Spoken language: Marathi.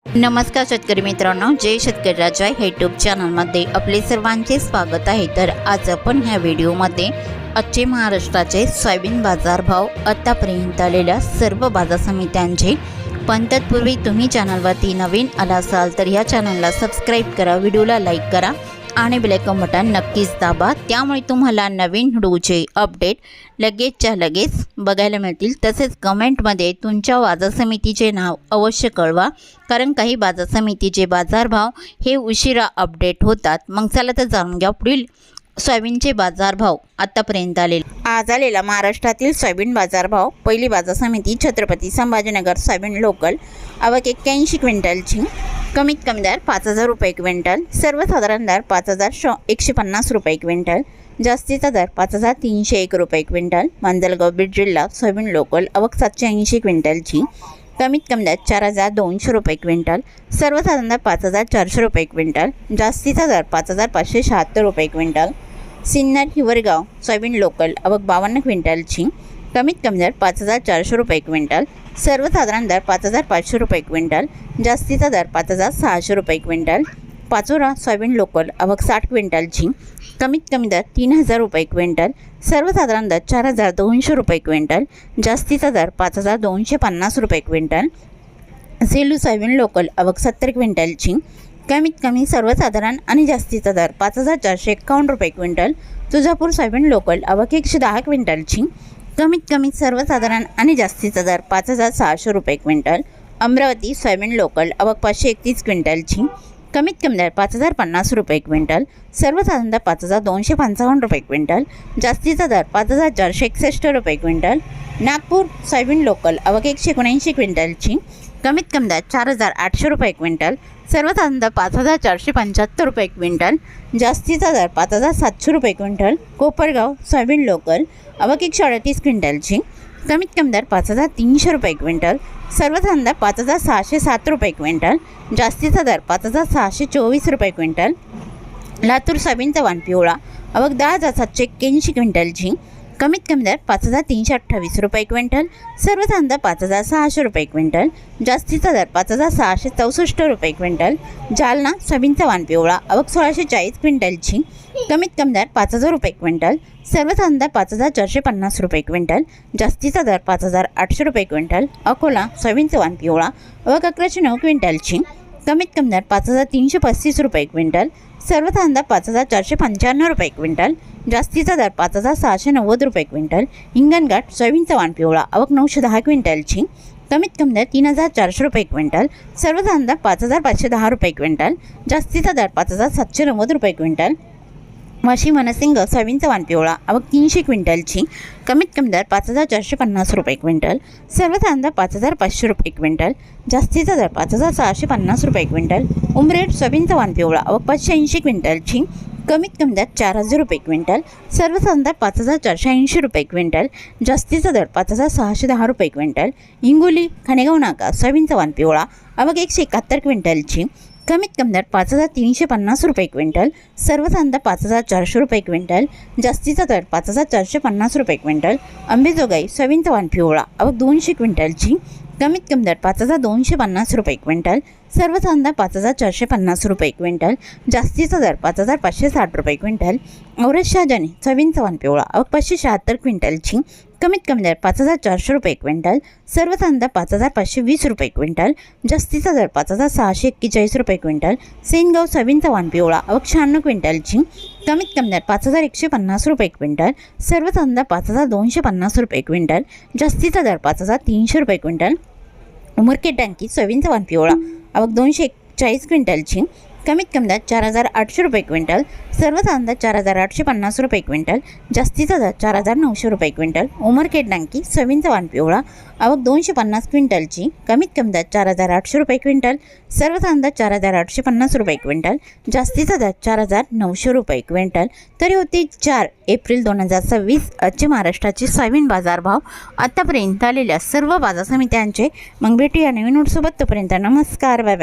नमस्कार शेतकरी मित्रांनो, जय शेतकरी राजा यूट्यूब चॅनलमध्ये आपले सर्वांचे स्वागत आहे। तर आज आपण ह्या व्हिडिओमध्ये आजचे महाराष्ट्राचे सोयाबीन बाजारभाव, आतापर्यंत आलेल्या सर्व बाजार समित्यांचे, पण तत्पूर्वी तुम्ही चॅनलवरती नवीन आला असाल तर या चॅनलला सबस्क्राईब करा, व्हिडिओला लाईक करा आणि बेल आयकॉन बटन नक्कीच दाबा, त्यामुळे तुम्हाला नवीन व्हिडिओचे अपडेट लगेचच्या लगेच बघायला मिळतील। तसेच कमेंटमध्ये तुमच्या बाजार समितीचे नाव अवश्य कळवा, कारण काही बाजार समितीचे बाजारभाव हे उशिरा अपडेट होतात। मग चला तर जाणून घ्या पुढील सोयाबीनचे बाजारभाव आतापर्यंत आज आलेला महाराष्ट्रातील सोयाबीन बाजारभाव। पहिली बाजार समिती छत्रपती संभाजीनगर सोयाबीन लोकल, आवक 81 क्विंटलची, कमीत कमी दर 5000 रुपये क्विंटल, सर्वसाधारण दर 5150 रुपये क्विंटल, जास्तीचा दर 5301 रुपये क्विंटल। मांजलगाव बीड जिल्हा सोयाबीन लोकल, आवक 780 क्विंटलची, कमीत कमी दर 4200 रुपये क्विंटल, सर्वसाधारण दर 5400 रुपये क्विंटल, जास्तीचा दर 5576 रुपये quintal. Sinnar Hiwargaon soybean local, आवक 52 क्विंटलची, कमीत कमी दर 5400 रुपये क्विंटल, सर्वसाधारण दर 5500 रुपये क्विंटल, जास्तीचा दर 5600 रुपये क्विंटल। पाचोरा सोयाबीन लोकल, आवक 60 क्विंटलची, कमीत कमी दर 3000 रुपये क्विंटल, सर्वसाधारण दर 4200 रुपये क्विंटल, जास्तीचा दर 5250 रुपये क्विंटल। सेलू सोयाबीन लोकल, आवक 70 क्विंटलची, कमीत कमी सर्वसाधारण आणि जास्तीचा दर 5451 रुपये क्विंटल। तुळजापूर सोयाबीन लोकल, आवक 110 क्विंटलची, कमीत कमी सर्वसाधारण आणि जास्तीचा दर 5600 रुपये क्विंटल। अमरावती सोयाबीन लोकल, आवक 531 क्विंटलची, कमीत कमी दर 5050 रुपये क्विंटल, सर्वसाधारण दर 5255 रुपये क्विंटल, जास्तीचा दर 5461 रुपये क्विंटल। नागपूर सोयाबीन लोकल, आवक 179 क्विंटलची, कमीत कमी दर 4800 रुपये क्विंटल, सर्वसाधारण दर 5475 रुपये क्विंटल, जास्तीचा दर 5700 रुपये क्विंटल। कोपरगाव सोयाबीन लोकल, आवक 138 क्विंटलची, कमीत कमी दर 5300 रुपये क्विंटल, सर्वसाधारण दर 5607 रुपये क्विंटल, जास्तीचा दर 5624 रुपये क्विंटल। लातूर सोयाबीन चव्हाण पिवळा, आवक 10781 क्विंटलची, कमीत कमी दर 5328 रुपये क्विंटल, सर्वसाधारण दर 5600 रुपये क्विंटल, जास्तीचा दर 5664 रुपये क्विंटल। जालना सोयाबीन चव्हाण पिवळा, आवक 1640 क्विंटलची, कमीत कमी दर 5000 रुपये क्विंटल, सर्वसाधारण दर 5450 रुपये क्विंटल, जास्तीचा दर 5800 रुपये क्विंटल। अकोला सोयाबीन चव्हाण पिवळा, आवक 1109 क्विंटलची, कमीत कमी दर 5335 रुपये क्विंटल, सर्वसाधारण दर 5495 रुपये क्विंटल, जास्तीचा दर 5690 रुपये क्विंटल। हिंगणघाट सोयाबीन चव्हाण पिवळा, आवक 910 क्विंटलची, कमीत कमी दर 3400 रुपये क्विंटल, सर्वसाधारण दर 5510 रुपये क्विंटल, जास्तीचा दर 5790 रुपये क्विंटल। वाशिम मनसिंग सोयाबीन चव्हाण पिवळा, आवक 300 क्विंटलची, कमीत कमी दर 5450 रुपये क्विंटल, सर्वसाधारण दर 5500 रुपये क्विंटल, जास्तीचा दर 5650 रुपये क्विंटल। उमरेड सोयाबीन चव्हाण पिवळा, आवक 580 क्विंटलची, कमीत कमी दर 4000 रुपये क्विंटल, सर्वसाधारण दर 5480 रुपये क्विंटल, जास्तीचा दर 5610 रुपये क्विंटल। हिंगोली खानेगाव नाका सोयाबीन चव्हाण पिवळा, आवक 171 क्विंटलची, कमीत कमी दर 5350 रुपये क्विंटल, सर्वसाधारण दर 5400 रुपये क्विंटल, जास्तीचा दर 5450 रुपये क्विंटल। अंबेजोगाई सोयाबीन चव्हाण पिवळा, आवक 200 क्विंटलची, कमीत कमी दर 5250 रुपये क्विंटल, सर्वसाधारण दर 5450 रुपये क्विंटल, जास्तीचा दर 5560 रुपये क्विंटल। औरत शहाजानी सोयाबीन चव्हाण पिवळा, आवक 576 क्विंटलची, कमीत कमी दर 5400 रुपये क्विंटल, सर्वसाधारण दर 5520 रुपये क्विंटल, जास्तीचा दर 5641 रुपये क्विंटल। सेनगाव सोयाबीन चव्हाण पिवळा, आवक 96 क्विंटलची, कमीत कमी दर 5150 रुपये क्विंटल, सर्वसाधारण दर 5250 रुपये क्विंटल, जास्तीचा दर 5300 रुपये क्विंटल। उमरखेड टांकी सोयाबीन चव्हाण पिवळा, आवक 241 क्विंटलची, कमीत कमी दर 4800 रुपये क्विंटल, सर्वसाधारण दर 4850 रुपये क्विंटल, जास्तीचा दर 4900 रुपये क्विंटल। उमरखेड टांकी सोयाबीन चव्हाण पिवळा, आवक 250 क्विंटलची, कमीत कमी दर 4800 रुपये क्विंटल, सर्वसाधारण दर 4850 रुपये क्विंटल, जास्तीचा दर 4900 रुपये क्विंटल। तरी होते 4 एप्रिल 2026 आजचे महाराष्ट्राचे सोयाबीन बाजारभाव, आतापर्यंत आलेल्या सर्व बाजार समित्यांचे। मग भेटूया नवीन नोटसोबत, तोपर्यंत नमस्कार, बाय बाय।